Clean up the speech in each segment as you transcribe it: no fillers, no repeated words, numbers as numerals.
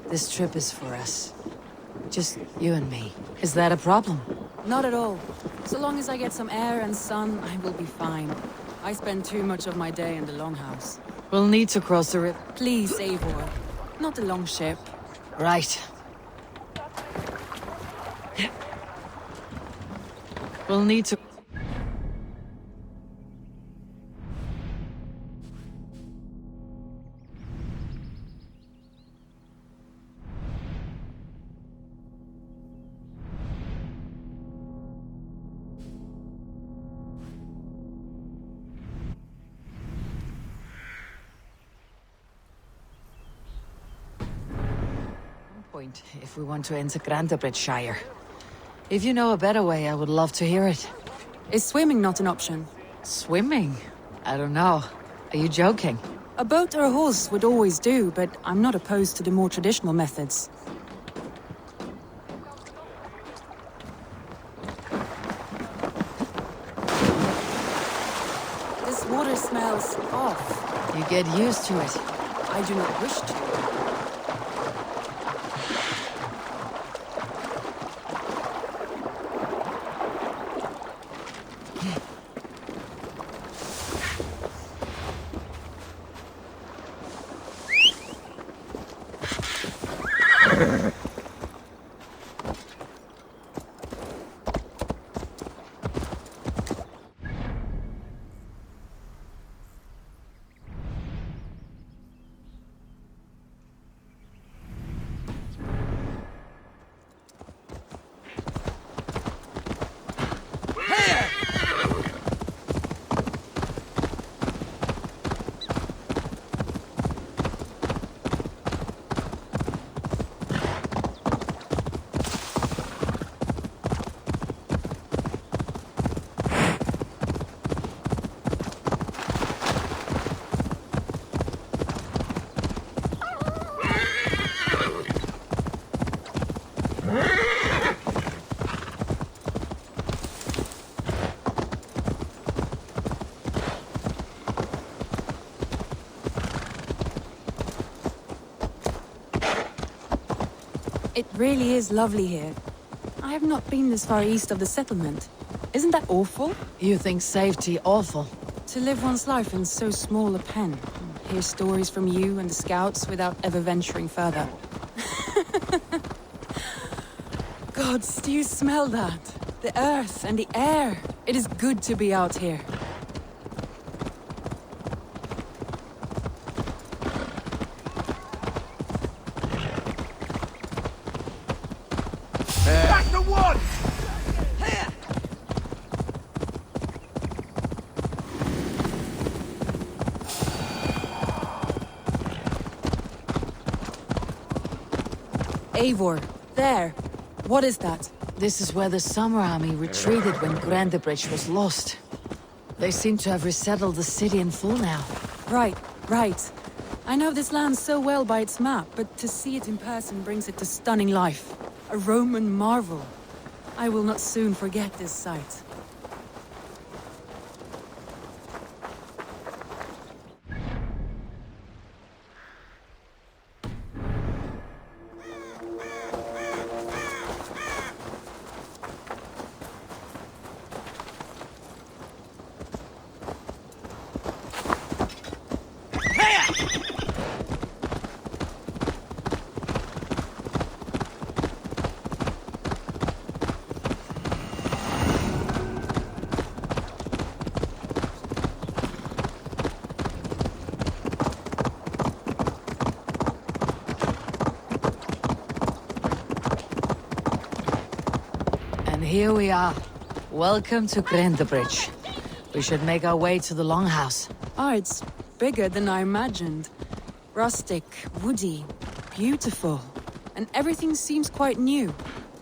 This trip is for us. Just you and me. Is that a problem? Not at all. So long as I get some air and sun, I will be fine. I spend too much of my day in the longhouse. We'll need to cross the river. Please, Eivor. Not the long ship. Right. We'll need to... if we want to enter Grantebridgeshire. If you know a better way, I would love to hear it. Is swimming not an option? Swimming? I don't know. Are you joking? A boat or a horse would always do, but I'm not opposed to the more traditional methods. This water smells off. You get used to it. I do not wish to. It really is lovely here. I have not been this far east of the settlement. Isn't that awful? You think safety awful? To live one's life in so small a pen. Hear stories from you and the scouts without ever venturing further. Gods, do you smell that? The earth and the air. It is good to be out here. Eivor, there. What is that? This is where the Summer Army retreated when Grantebridge was lost. They seem to have resettled the city in full now. Right. I know this land so well by its map, but to see it in person brings it to stunning life. A Roman marvel. I will not soon forget this sight. Here we are. Welcome to Grantebridge. We should make our way to the Longhouse. Ah, it's bigger than I imagined. Rustic, woody, beautiful. And everything seems quite new.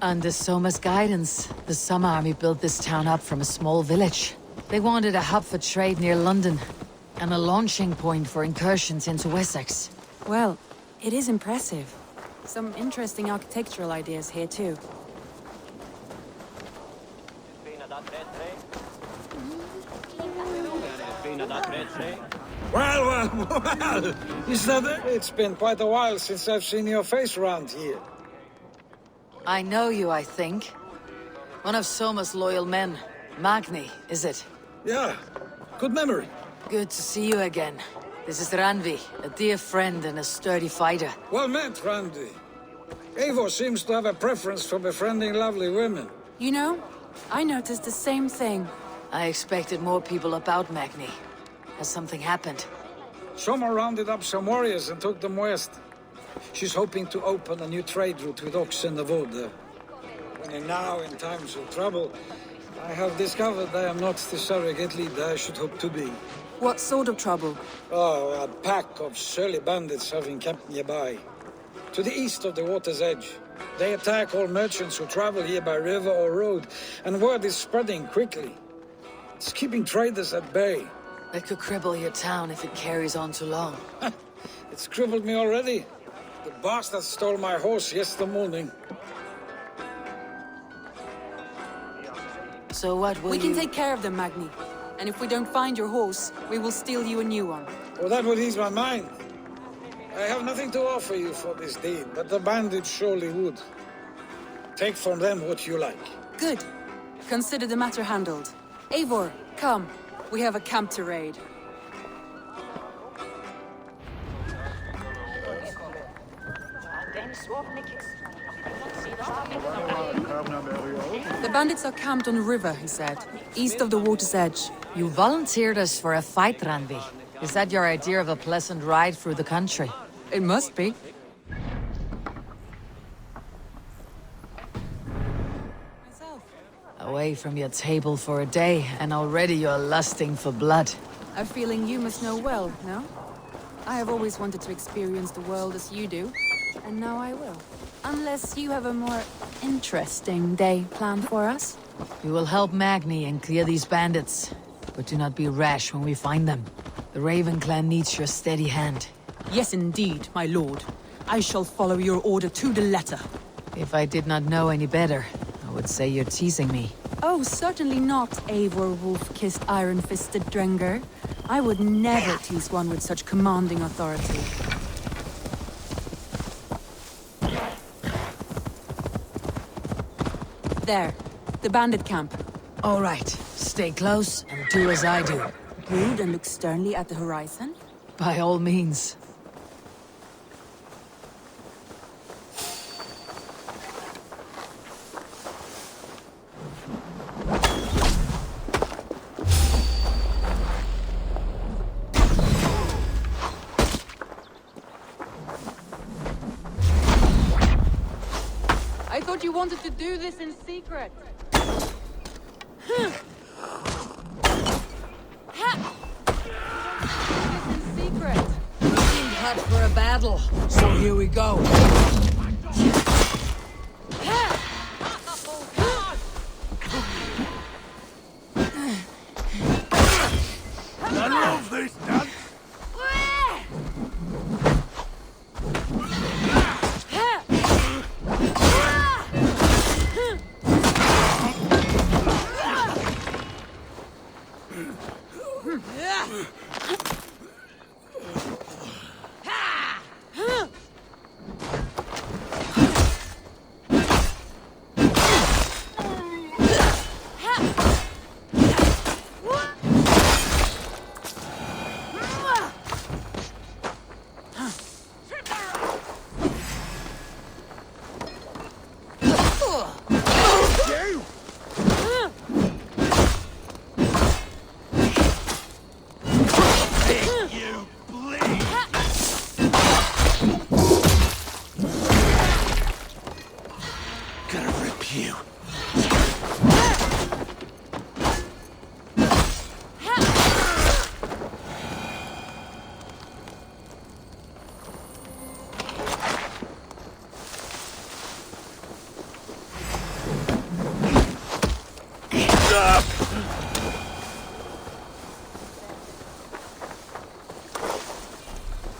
Under Soma's guidance, the Summer Army built this town up from a small village. They wanted a hub for trade near London, and a launching point for incursions into Wessex. Well, it is impressive. Some interesting architectural ideas here too. Well, is that it? It's been quite a while since I've seen your face around here. I know you, I think. One of Soma's loyal men. Magni, is it? Yeah, good memory. Good to see you again. This is Ranvi, a dear friend and a sturdy fighter. Well met, Randy. Eivor seems to have a preference for befriending lovely women. You know, I noticed the same thing. I expected more people about Magni. Has something happened? Soma rounded up some warriors and took them west. She's hoping to open a new trade route with Ox and the Wood. And now, in times of trouble, I have discovered I am not the surrogate leader I should hope to be. What sort of trouble? Oh, a pack of surly bandits have encamped nearby. To the east of the water's edge. They attack all merchants who travel here by river or road, and word is spreading quickly. It's keeping traders at bay. That could cripple your town if it carries on too long. It's crippled me already. The bastard stole my horse yesterday morning. So what will We can take care of them, Magni. And if we don't find your horse, we will steal you a new one. Oh, that would ease my mind. I have nothing to offer you for this deed, but the bandits surely would. Take from them what you like. Good. Consider the matter handled. Eivor, come. We have a camp to raid. The bandits are camped on a river, he said, east of the water's edge. You volunteered us for a fight, Ranvi. Is that your idea of a pleasant ride through the country? It must be. Away from your table for a day, and already you're lusting for blood. A feeling you must know well, no? I have always wanted to experience the world as you do, and now I will. Unless you have a more interesting day planned for us? We will help Magni and clear these bandits. But do not be rash when we find them. The Raven clan needs your steady hand. Yes, indeed, my lord. I shall follow your order to the letter. If I did not know any better, I would say you're teasing me. Oh, certainly not, Eivor wolf-kissed iron-fisted Drenger. I would never tease one with such commanding authority. There, the bandit camp. All right, stay close and do as I do. Brood and look sternly at the horizon? By all means. I thought you wanted to do this in secret. Being cut for a battle, so here we go. I love this dance.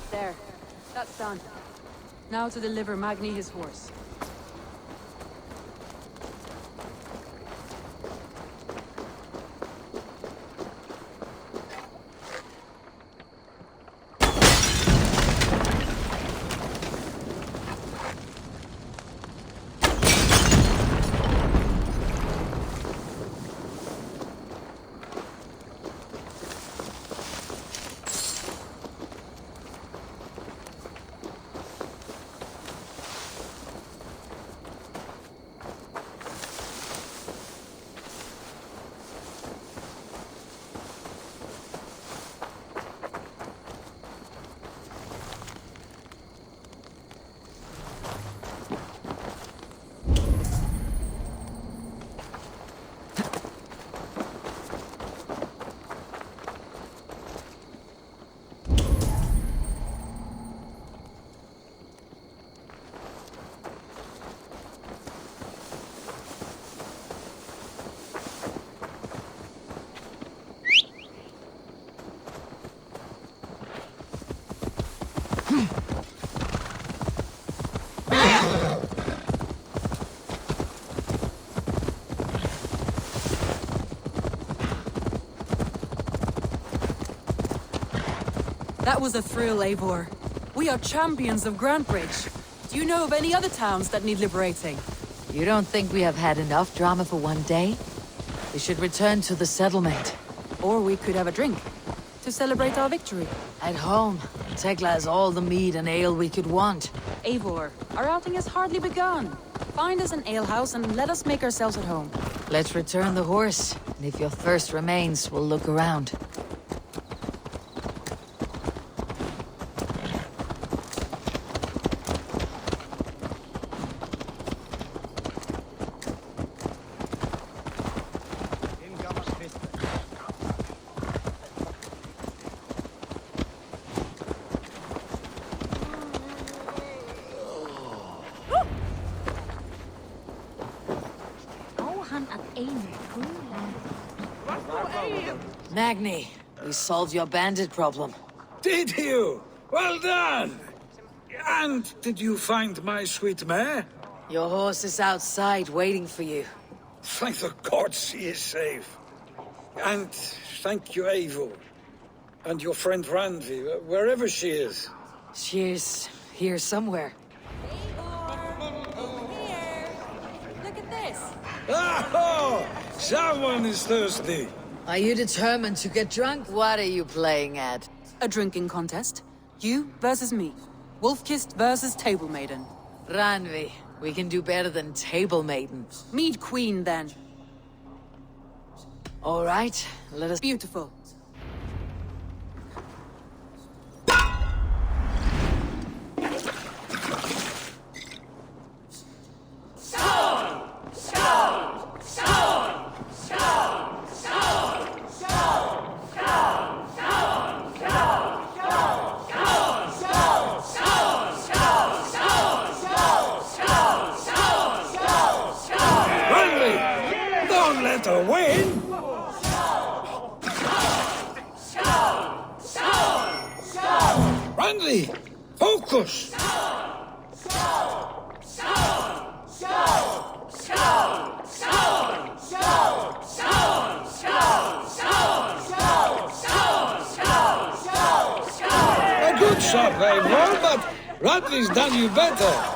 There. That's done. Now to deliver Magni his horse. That was a thrill, Eivor. We are champions of Grantbridge. Do you know of any other towns that need liberating? You don't think we have had enough drama for one day? We should return to the settlement. Or we could have a drink, to celebrate our victory. At home, Tekla has all the mead and ale we could want. Eivor, our outing has hardly begun. Find us an alehouse and let us make ourselves at home. Let's return the horse, and if your thirst remains, we'll look around. Magni, we solved your bandit problem. Did you? Well done! And did you find my sweet mare? Your horse is outside waiting for you. Thank the gods he is safe. And thank you, Eivor. And your friend Randi, wherever she is. She's here somewhere. Here! Look at this! Oh! Someone is thirsty. Are you determined to get drunk? What are you playing at? A drinking contest. You versus me. Wolf-kissed versus Table Maiden. Ranvi, we can do better than Table Maiden. Mead Queen, then. All right, let us... Beautiful. Win? Randy, focus! A good shot, Eivor, but Radley's done you better.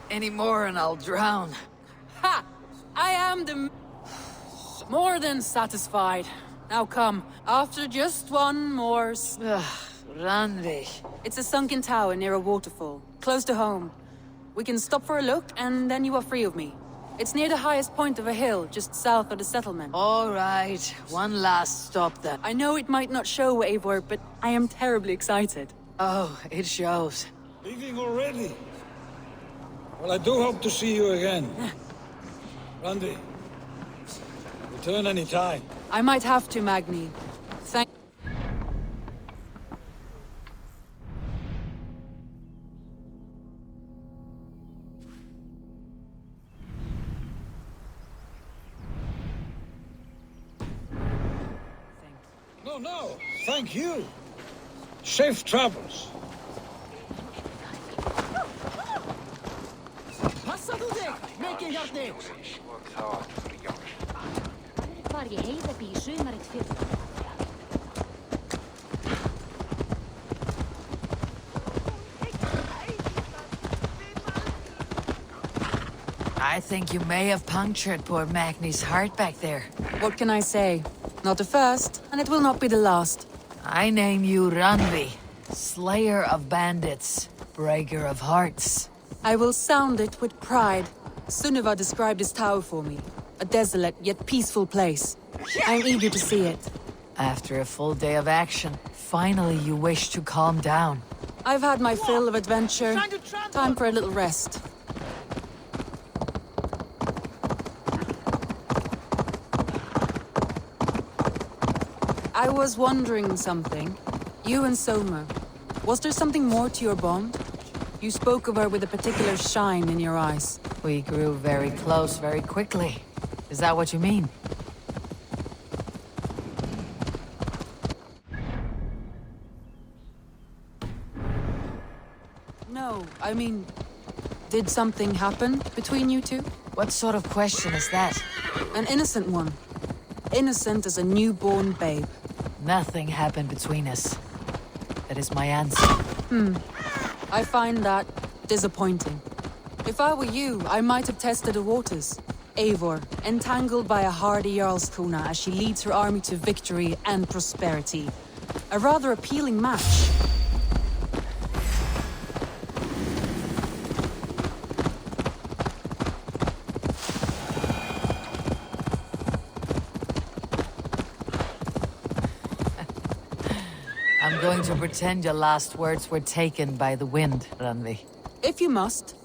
Any more and I'll drown. Ha! I am the... more than satisfied. Now come, after just one more... Ranvi. It's a sunken tower near a waterfall, close to home. We can stop for a look, and then you are free of me. It's near the highest point of a hill, just south of the settlement. All right, one last stop then. I know it might not show, Eivor, but I am terribly excited. Oh, it shows. Leaving already? Well, I do hope to see you again. Randy, return any time. I might have to, Magni. Thank... No, thank you. Safe travels. Var ég heiðabí í sumarið fyrra. I think you may have punctured poor Magni's heart back there. What can I say? Not the first, and it will not be the last. I name you Ranvi, Slayer of Bandits, Breaker of Hearts. I will sound it with pride. Sunniva described this tower for me. A desolate yet peaceful place. I am eager to see it. After a full day of action, finally you wish to calm down. I've had my fill of adventure. Time for a little rest. I was wondering something. You and Soma. Was there something more to your bond? You spoke of her with a particular shine in your eyes. We grew very close very quickly. Is that what you mean? No, I mean... Did something happen between you two? What sort of question is that? An innocent one. Innocent as a newborn babe. Nothing happened between us. That is my answer. I find that disappointing. If I were you, I might have tested the waters. Eivor, entangled by a hardy Jarlskona as she leads her army to victory and prosperity. A rather appealing match. I'm going to pretend your last words were taken by the wind, Randvi. If you must.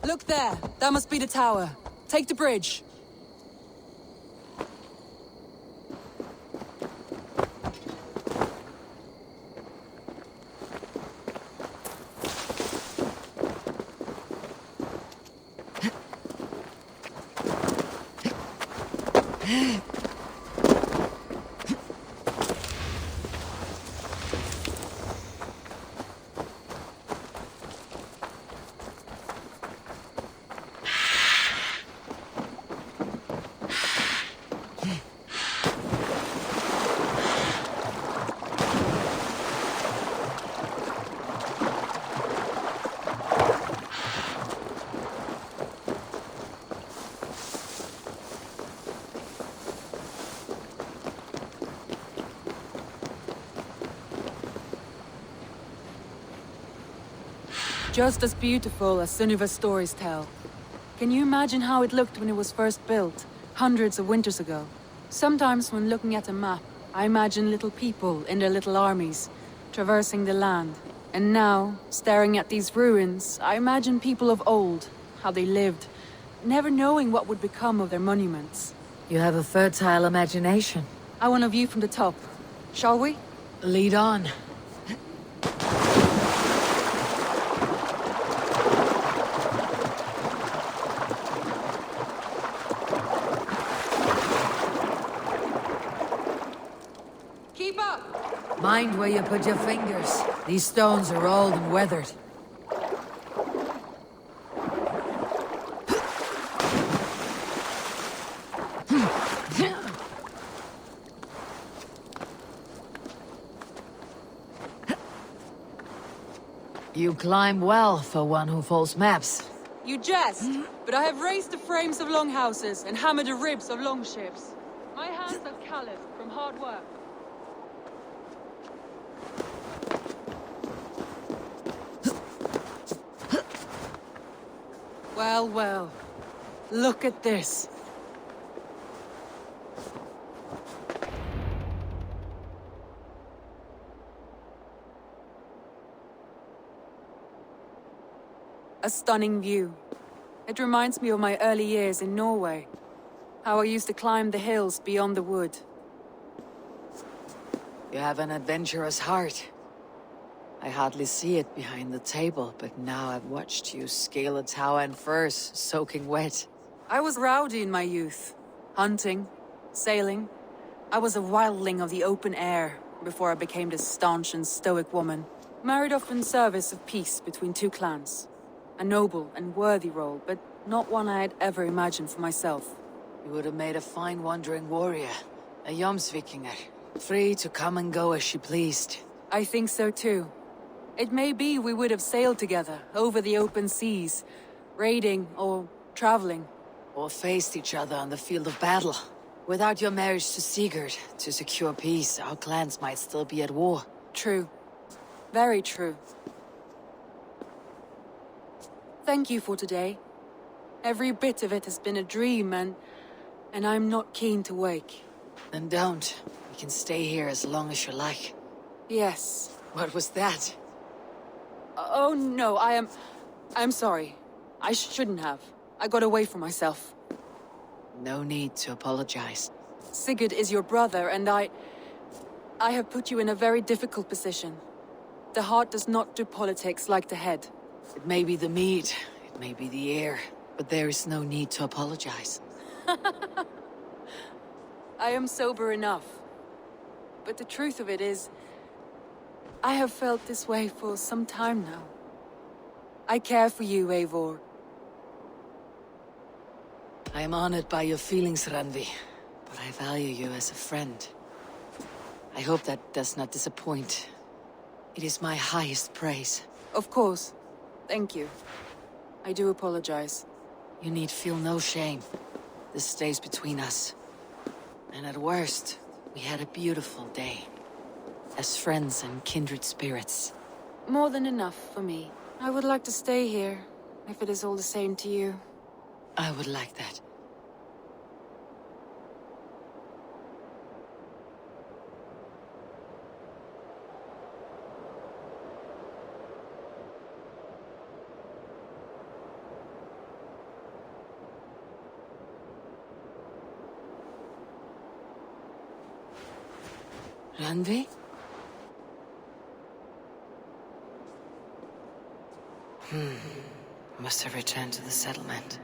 Look there! That must be the tower. Take the bridge. Just as beautiful as Sunniva's stories tell. Can you imagine how it looked when it was first built, hundreds of winters ago? Sometimes when looking at a map, I imagine little people in their little armies, traversing the land. And now, staring at these ruins, I imagine people of old, how they lived, never knowing what would become of their monuments. You have a fertile imagination. I want a view from the top. Shall we? Lead on. Keep up! Mind where you put your fingers. These stones are old and weathered. You climb well for one who folds maps. You jest, but I have raised the frames of longhouses and hammered the ribs of longships. My hands are calloused from hard work. Well, well. Look at this. A stunning view. It reminds me of my early years in Norway. How I used to climb the hills beyond the wood. You have an adventurous heart. I hardly see it behind the table, but now I've watched you scale a tower in furs, soaking wet. I was rowdy in my youth. Hunting, sailing. I was a wildling of the open air before I became this staunch and stoic woman. Married off in service of peace between two clans. A noble and worthy role, but not one I had ever imagined for myself. You would have made a fine wandering warrior, a Jomsvikinger, free to come and go as she pleased. I think so too. It may be we would have sailed together, over the open seas, raiding or traveling. Or faced each other on the field of battle. Without your marriage to Sigurd, to secure peace, our clans might still be at war. True. Very true. Thank you for today. Every bit of it has been a dream, and I'm not keen to wake. Then don't. We can stay here as long as you like. Yes. What was that? Oh no, I'm sorry. I shouldn't have. I got away from myself. No need to apologize. Sigurd is your brother, and I have put you in a very difficult position. The heart does not do politics like the head. It may be the meat, it may be the air, but there is no need to apologize. I am sober enough. But the truth of it is, I have felt this way for some time now. I care for you, Eivor. I am honored by your feelings, Randvi, but I value you as a friend. I hope that does not disappoint. It is my highest praise. Of course. Thank you. I do apologize. You need feel no shame. This stays between us. And at worst, we had a beautiful day. As friends and kindred spirits. More than enough for me. I would like to stay here, if it is all the same to you. I would like that. Randvi? Must have returned to the settlement.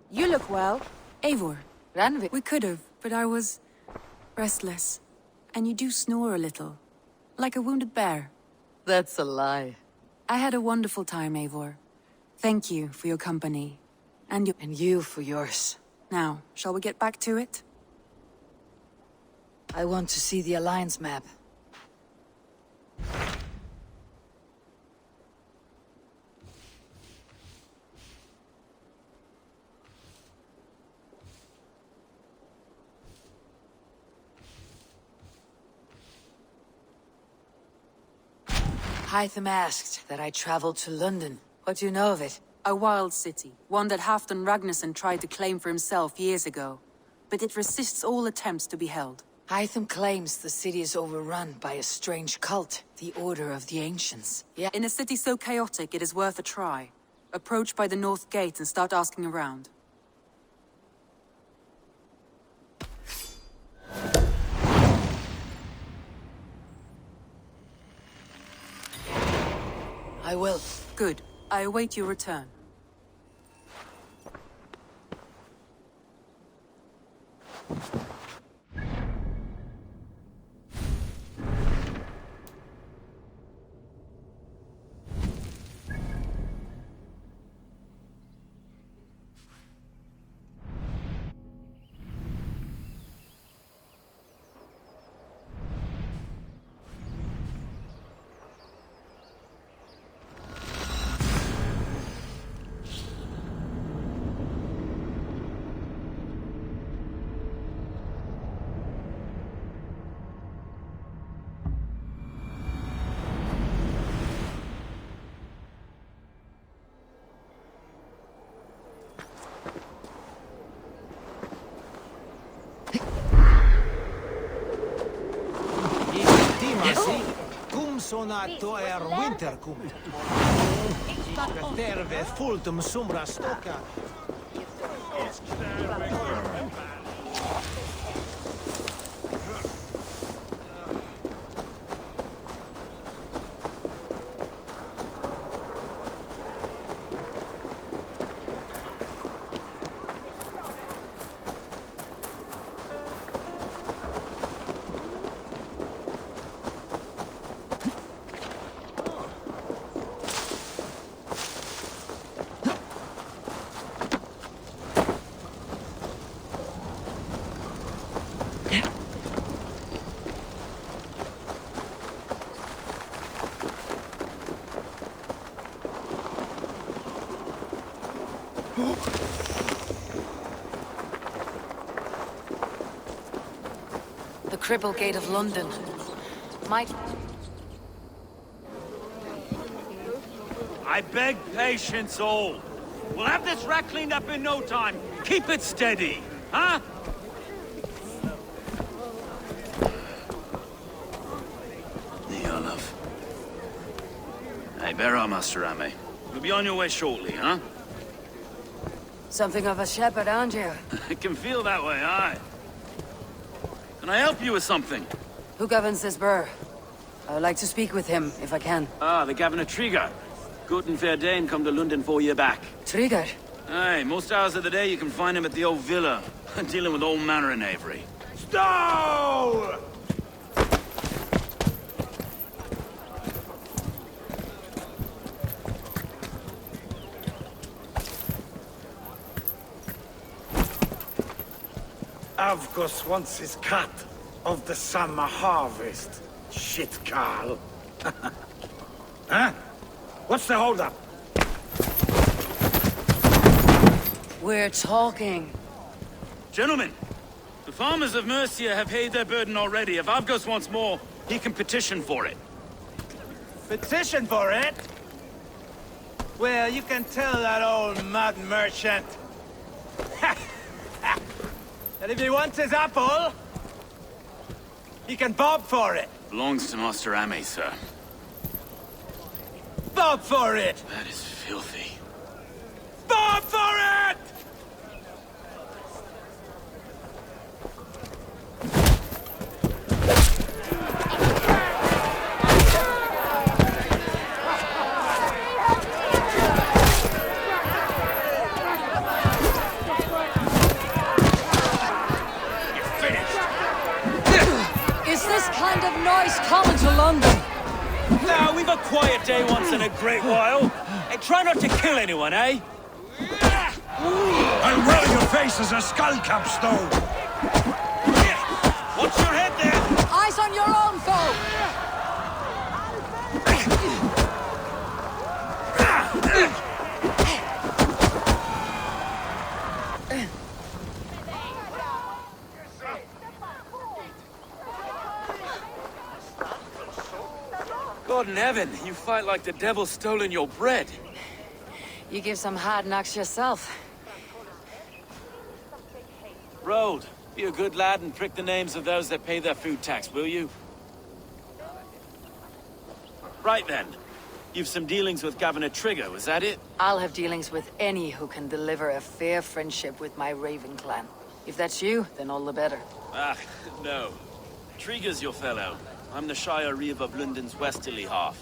You look well. Eivor. Randvi? We could have, but I was... restless. And you do snore a little. Like a wounded bear. That's a lie. I had a wonderful time, Eivor. Thank you for your company. And you for yours. Now, shall we get back to it? I want to see the Alliance map. Hytham asked that I travel to London. What do you know of it? A wild city, one that Halfdan Ragnarsson tried to claim for himself years ago. But it resists all attempts to be held. Hytham claims the city is overrun by a strange cult, the Order of the Ancients. Yeah. In a city so chaotic, it is worth a try. Approach by the North Gate and start asking around. I will. Good. I await your return. såna toer winterkum. Terve fultum sombra stocka. The Cripple Gate of London. Might... I beg patience, all. We'll have this wreck cleaned up in no time. Keep it steady, huh? Here, love. Hey, bear up, Master Ame. You'll be on your way shortly, huh? Something of a shepherd, aren't you? It can feel that way, aye. Can I help you with something? Who governs this burr? I would like to speak with him, if I can. Ah, the Governor Trigger. Good and fair Dane come to London 4 year back. Trigger? Aye, most hours of the day you can find him at the old villa, dealing with all manner of knavery. Stow! Avgos wants his cut of the summer harvest. Shit, Carl. Huh? What's the holdup? We're talking. Gentlemen, the farmers of Mercia have paid their burden already. If Avgos wants more, he can petition for it. Petition for it? Well, you can tell that old mud merchant that if he wants his apple, he can bob for it. Belongs to Master Ame, sir. Bob for it! That is filthy. Bob for it! Is this kind of noise common to London? Now, we've a quiet day once in a great while. Hey, try not to kill anyone, eh? I'll roll your face as a skull cap stone. Watch your head there! Eyes on your own foe! God in heaven, you fight like the devil's stolen your bread. You give some hard knocks yourself. Road, be a good lad and prick the names of those that pay their food tax, will you? Right then. You've some dealings with Governor Trigger, was that it? I'll have dealings with any who can deliver a fair friendship with my Raven clan. If that's you, then all the better. Ah, no. Trigger's your fellow. I'm the Shire Reeve of London's westerly half.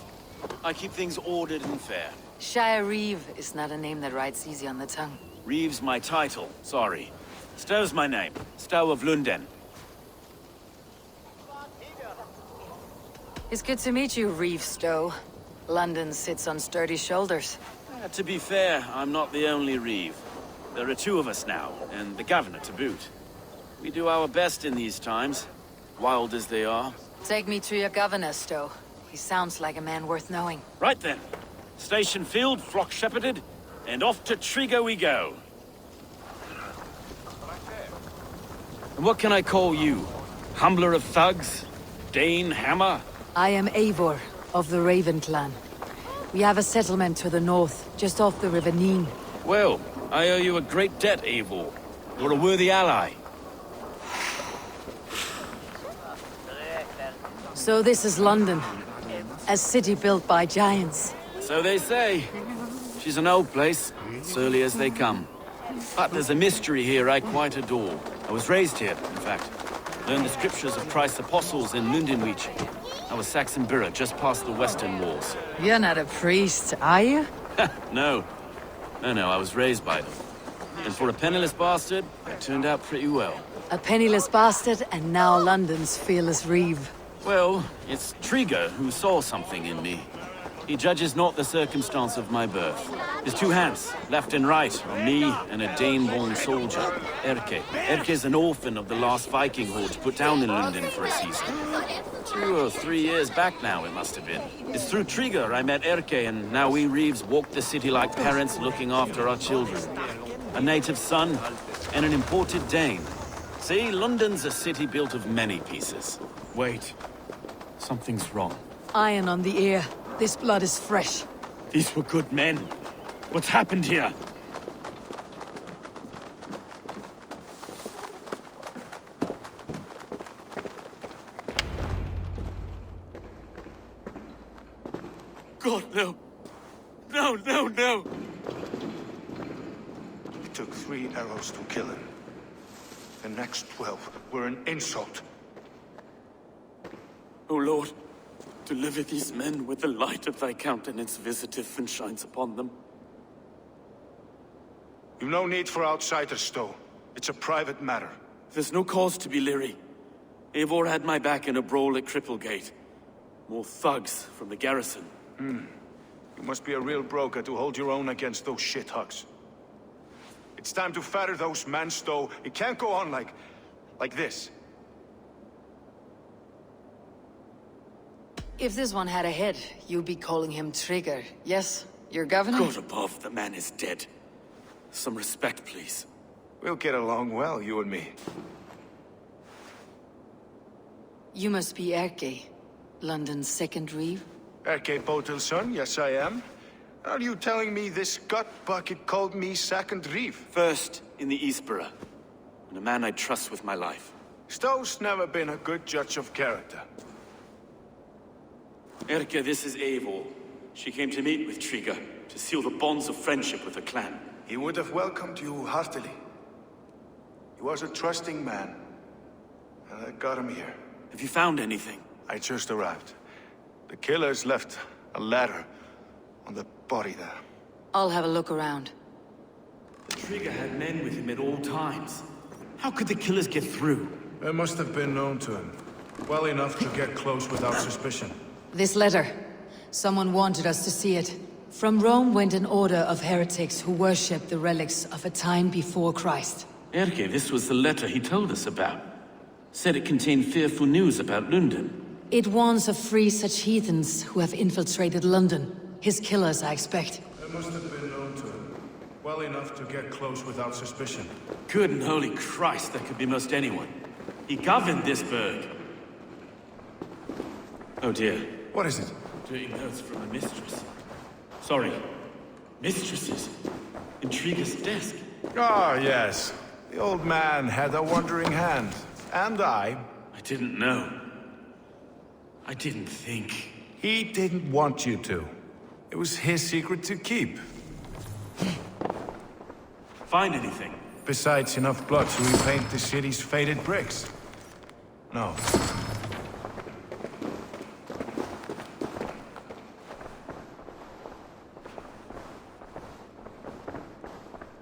I keep things ordered and fair. Shire Reeve is not a name that rides easy on the tongue. Reeve's my title, sorry. Stow's my name. Stow of London. It's good to meet you, Reeve Stowe. London sits on sturdy shoulders. To be fair, I'm not the only Reeve. There are two of us now, and the governor to boot. We do our best in these times, wild as they are. Take me to your governor, Stowe. He sounds like a man worth knowing. Right then. Station filled, flock shepherded, and off to Trigger we go. And what can I call you? Humbler of thugs? Dane Hammer? I am Eivor, of the Raven clan. We have a settlement to the north, just off the River Neen. Well, I owe you a great debt, Eivor. You're a worthy ally. So this is London. A city built by giants. So they say. She's an old place, surly as they come. But there's a mystery here I quite adore. I was raised here, in fact. Learned the scriptures of Christ's apostles in Lundenwich. I was Saxon Borough, just past the western walls. You're not a priest, are you? No. No, I was raised by them. And for a penniless bastard, I turned out pretty well. A penniless bastard, and now London's fearless reeve. Well, it's Trigger who saw something in me. He judges not the circumstance of my birth. His two hands, left and right, on me and a Dane-born soldier, Erke. Erke's an orphan of the last Viking horde put down in London for a season. 2 or 3 years back now, it must have been. It's through Trigger I met Erke, and now we Reeves walk the city like parents looking after our children. A native son and an imported Dane. See, London's a city built of many pieces. Wait. Something's wrong. Iron on the ear. This blood is fresh. These were good men. What's happened here? God, no. No. It took 3 arrows to kill him. The next 12 were an insult. O Lord, deliver these men with the light of thy countenance visitive and shines upon them. You've no need for outsiders, though. It's a private matter. There's no cause to be leery. Eivor had my back in a brawl at Cripplegate. More thugs from the garrison. You must be a real broker to hold your own against those shithugs. It's time to fetter those men, Stowe. It can't go on like this. If this one had a head, you'd be calling him Trigger. Yes, your governor? God above, the man is dead. Some respect, please. We'll get along well, you and me. You must be Erke, London's second reeve. Erke Botil's son, yes I am. Are you telling me this gut bucket called me second reeve? First in the Eastborough, and a man I trust with my life. Stowe's never been a good judge of character. Erke, this is Eivor. She came to meet with Trigger, to seal the bonds of friendship with the clan. He would have welcomed you heartily. He was a trusting man. And I got him here. Have you found anything? I just arrived. The killers left a ladder on the body there. I'll have a look around. The Trigger had men with him at all times. How could the killers get through? They must have been known to him. Well enough to get close without suspicion. This letter. Someone wanted us to see it. From Rome went an order of heretics who worshipped the relics of a time before Christ. Erke, this was the letter he told us about. Said it contained fearful news about London. It warns of free such heathens who have infiltrated London. His killers, I expect. They must have been known to him. Well enough to get close without suspicion. Good and holy Christ, that could be most anyone. He governed this burg. Oh dear. What is it? Dirty notes from a mistress. Sorry. Mistresses. In Trigger's desk. Ah, yes. The old man had a wandering hand. And I didn't know. I didn't think. He didn't want you to. It was his secret to keep. Find anything? Besides enough blood to repaint the city's faded bricks. No.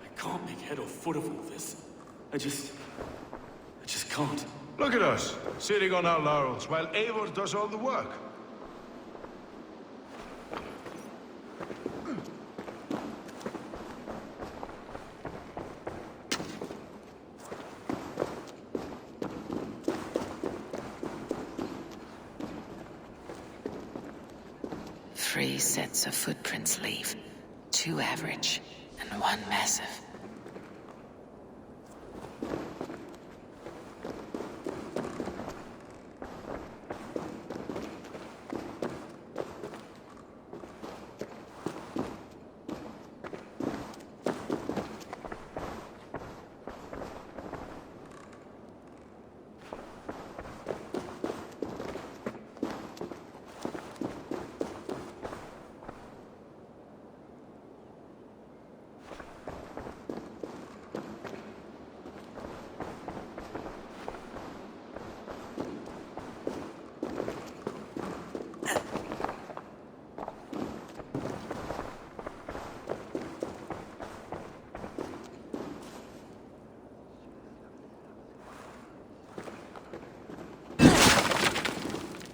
I can't make head or foot of all this. I just can't. Look at us, sitting on our laurels, while Eivor does all the work. Three sets of footprints leave. 2 average, and 1 massive.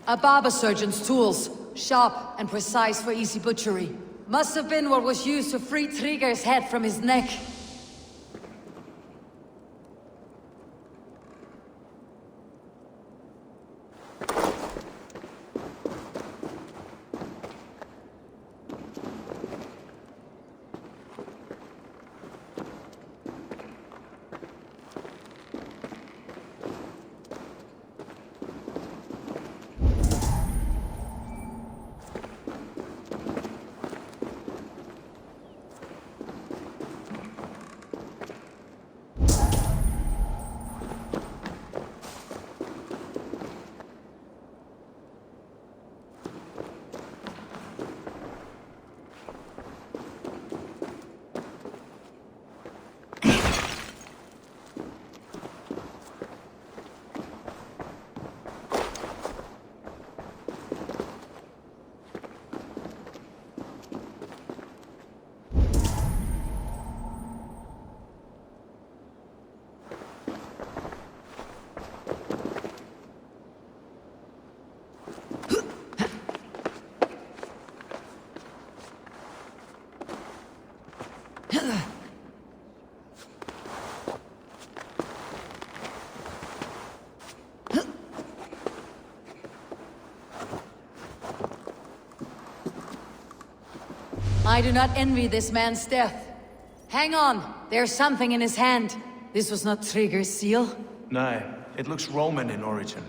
A barber surgeon's tools. Sharp and precise for easy butchery. Must have been what was used to free Trigger's head from his neck. I do not envy this man's death. Hang on, there's something in his hand. This was not Trigger's seal? No, it looks Roman in origin.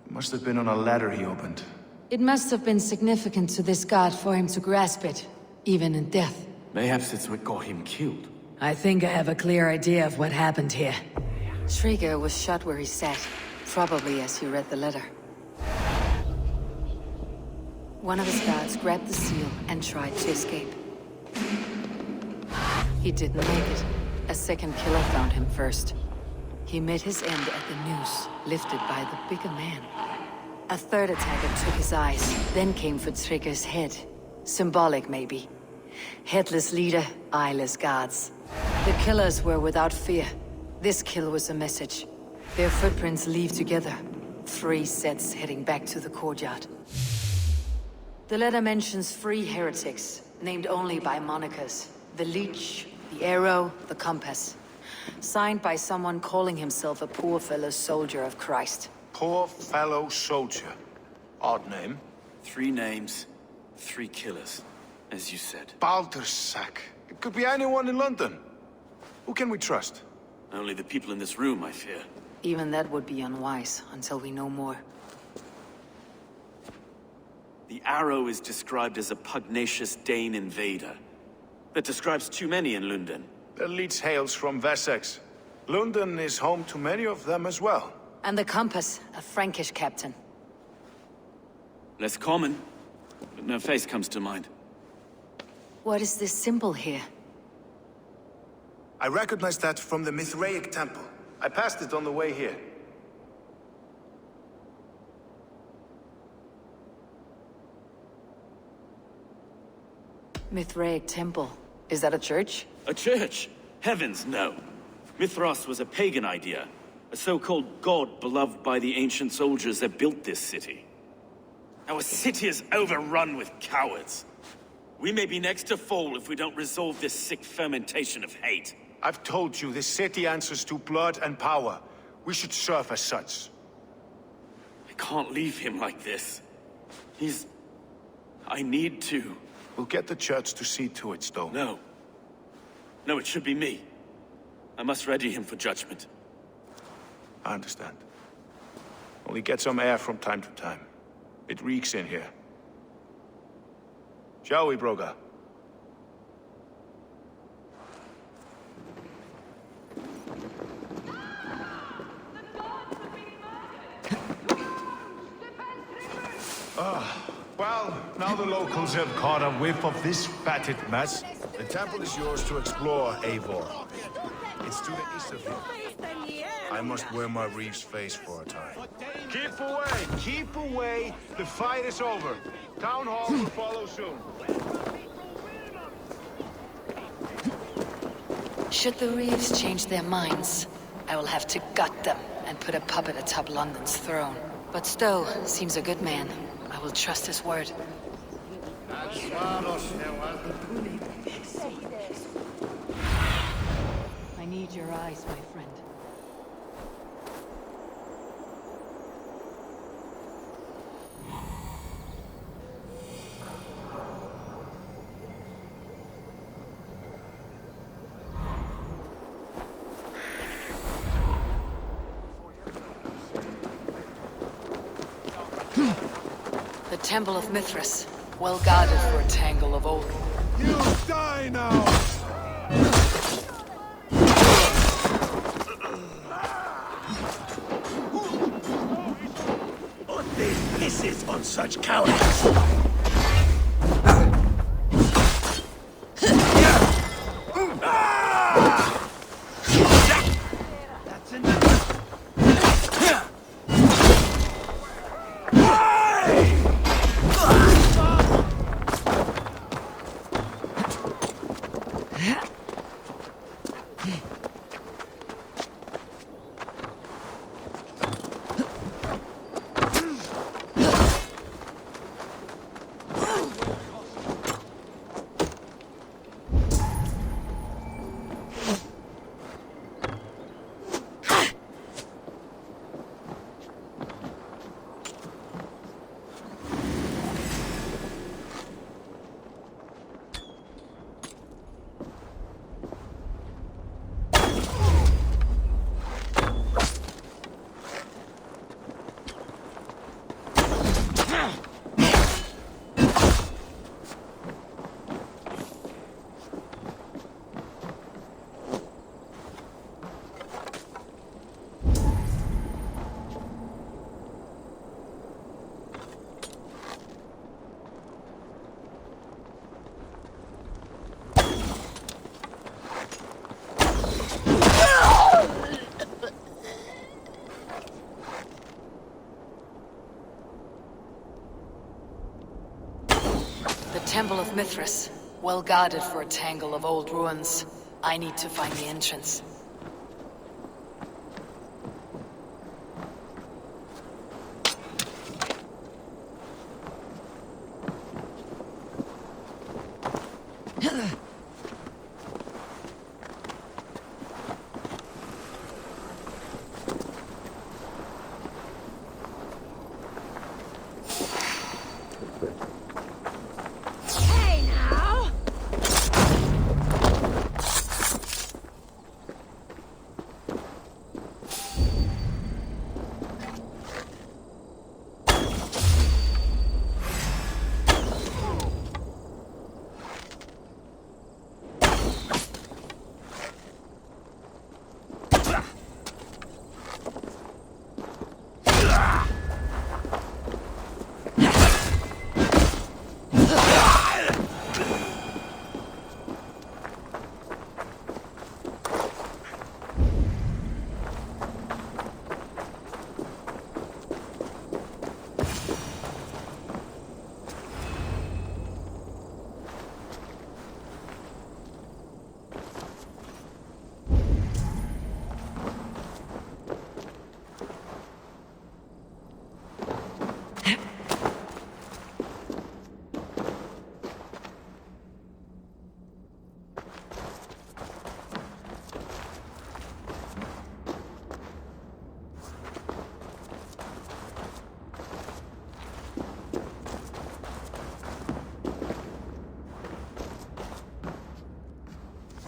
It must have been on a ladder he opened. It must have been significant to this god for him to grasp it, even in death. Mayhaps it's what got him killed. I think I have a clear idea of what happened here. Trigger was shot where he sat, probably as he read the letter. One of his guards grabbed the seal and tried to escape. He didn't make it. A second killer found him first. He met his end at the noose, lifted by the bigger man. A third attacker took his eyes, then came for Trigger's head. Symbolic, maybe. Headless leader, eyeless guards. The killers were without fear. This kill was a message. Their footprints leave together. 3 sets heading back to the courtyard. The letter mentions 3 heretics, named only by monikers. The Leech, the Arrow, the Compass. Signed by someone calling himself a poor fellow soldier of Christ. Poor fellow soldier. Odd name. 3 names, 3 killers, as you said. Baldersack. It could be anyone in London. Who can we trust? Only the people in this room, I fear. Even that would be unwise, until we know more. The Arrow is described as a pugnacious Dane invader. That describes too many in London. The Leech hails from Wessex. London is home to many of them as well. And the Compass, a Frankish captain. Less common, but no face comes to mind. What is this symbol here? I recognize that from the Mithraic temple. I passed it on the way here. Mithraic temple. Is that a church? A church? Heavens, no. Mithras was a pagan idea. A so-called god beloved by the ancient soldiers that built this city. Our city is overrun with cowards. We may be next to fall if we don't resolve this sick fermentation of hate. I've told you, this city answers to blood and power. We should serve as such. I can't leave him like this. I need to. We'll get the church to see to it, Stone. No. No, it should be me. I must ready him for judgment. I understand. Only get some air from time to time. It reeks in here. Shall we, Broga? Well, now the locals have caught a whiff of this fatted mess. The temple is yours to explore, Eivor. It's to the east of here. I must wear my reef's face for a time. Keep away! Keep away! The fight is over. Town hall will follow soon. Should the Reeves change their minds, I will have to gut them and put a puppet atop London's throne. But Stowe seems a good man. I will trust his word. I need your eyes, my friend. The Temple of Mithras, well guarded for a tangle of old. You die now! Put these pieces on such cowards! That's enough! The Temple of Mithras, well guarded for a tangle of old ruins. I need to find the entrance.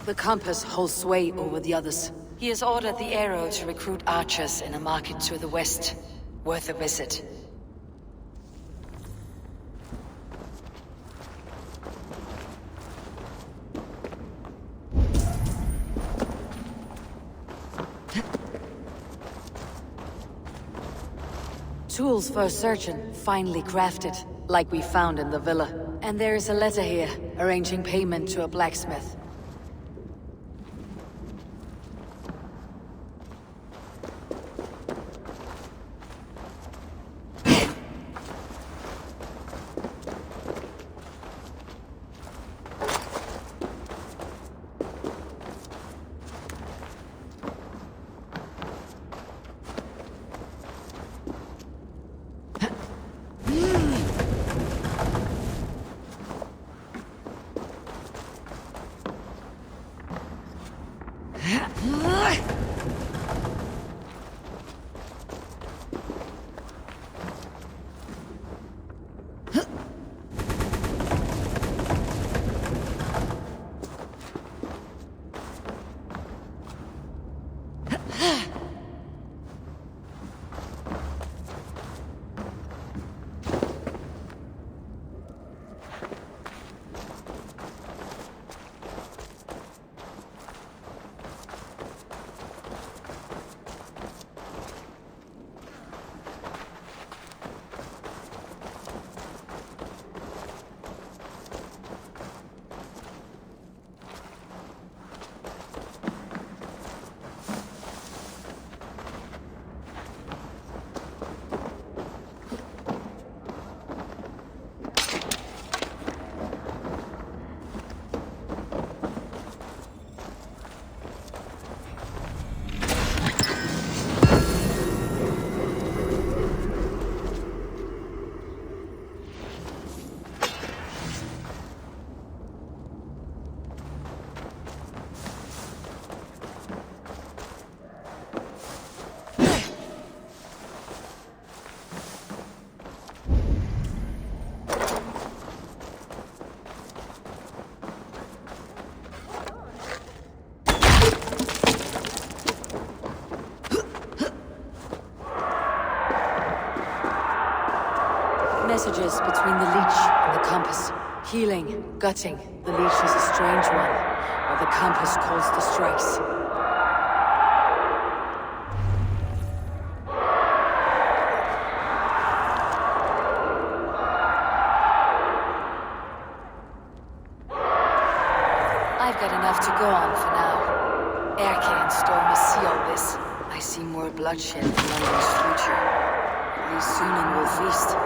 The compass holds sway over the others. He has ordered the arrow to recruit archers in a market to the west. Worth a visit. Tools for a surgeon, finely crafted, like we found in the villa. And there is a letter here, arranging payment to a blacksmith. Messages between the leech and the compass. Healing, gutting. The leech is a strange one, while the compass calls the strikes. I've got enough to go on for now. Erke and Storm must see all this. I see more bloodshed in London's future. At least soon and we'll feast.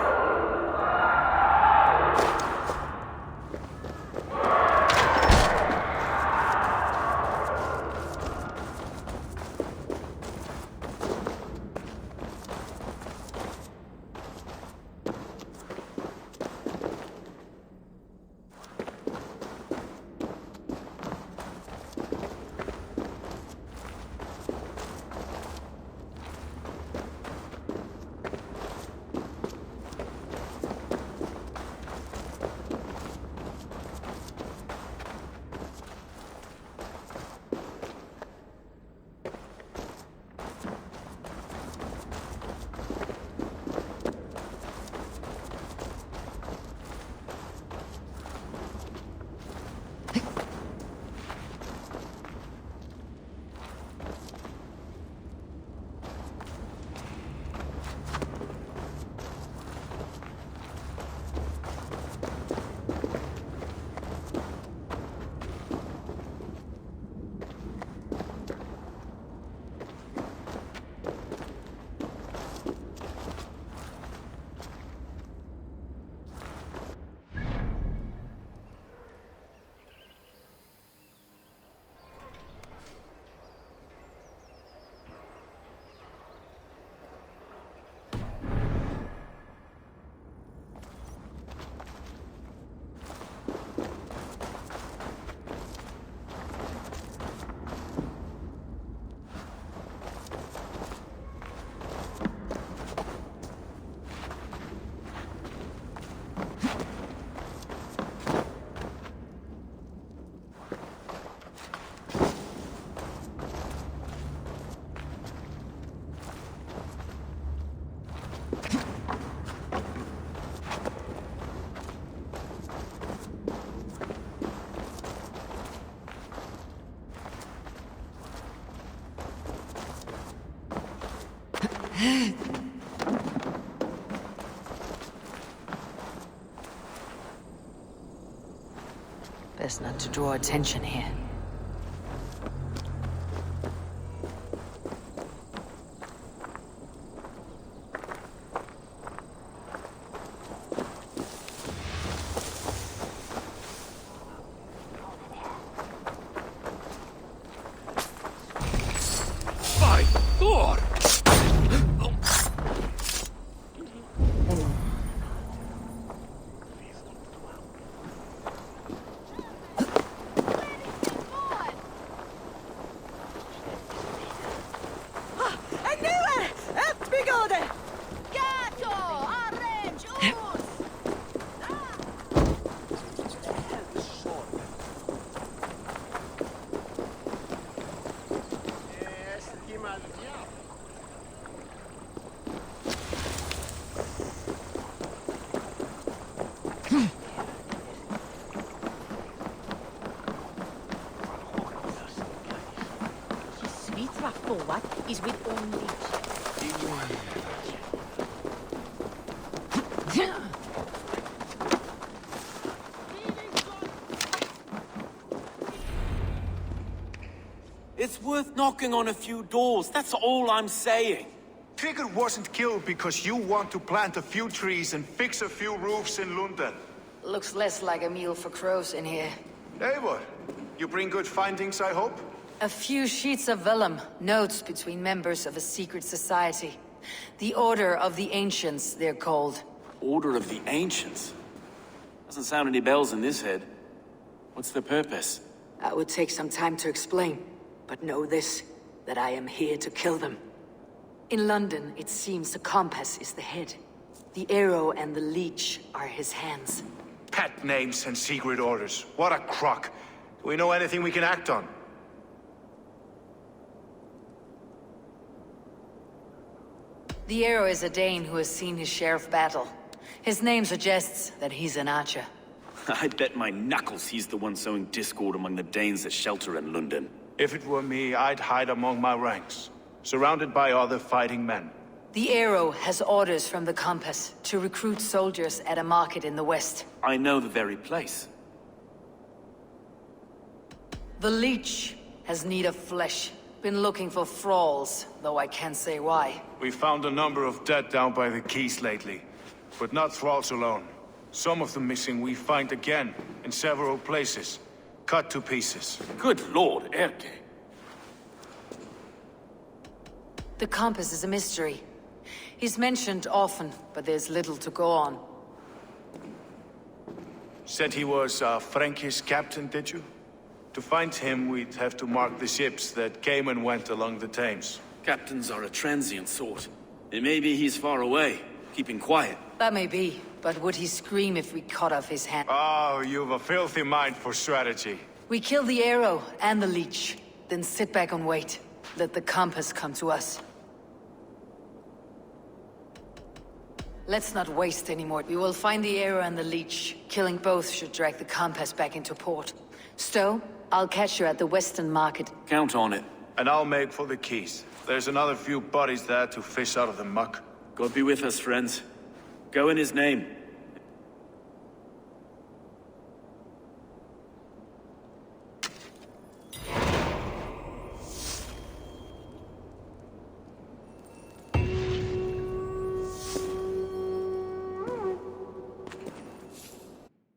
Best not to draw attention here. forward is with only... It's worth knocking on a few doors, that's all I'm saying. Trigger wasn't killed because you want to plant a few trees and fix a few roofs in London. Looks less like a meal for crows in here. Eivor, you bring good findings, I hope? A few sheets of vellum, notes between members of a secret society. The Order of the Ancients, they're called. Order of the Ancients? Doesn't sound any bells in this head. What's the purpose? That would take some time to explain. But know this, that I am here to kill them. In London, it seems the compass is the head. The arrow and the leech are his hands. Pet names and secret orders. What a crock. Do we know anything we can act on? The arrow is a Dane who has seen his share of battle. His name suggests that he's an archer. I bet my knuckles he's the one sowing discord among the Danes that shelter in London. If it were me, I'd hide among my ranks, surrounded by other fighting men. The arrow has orders from the compass to recruit soldiers at a market in the west. I know the very place. The leech has need of flesh. Been looking for thralls, though I can't say why. We found a number of dead down by the quays lately, but not thralls alone. Some of the missing we find again, in several places, cut to pieces. Good lord, Erke. The compass is a mystery. He's mentioned often, but there's little to go on. Said he was a Frankish captain, did you? To find him, we'd have to mark the ships that came and went along the Thames. Captains are a transient sort. It may be he's far away, keeping quiet. That may be, but would he scream if we cut off his hand? Oh, you've a filthy mind for strategy. We kill the arrow and the leech, then sit back and wait. Let the compass come to us. Let's not waste any more. We will find the arrow and the leech. Killing both should drag the compass back into port. Stowe, I'll catch you at the Western Market. Count on it. And I'll make for the quays. There's another few bodies there to fish out of the muck. God be with us, friends. Go in his name.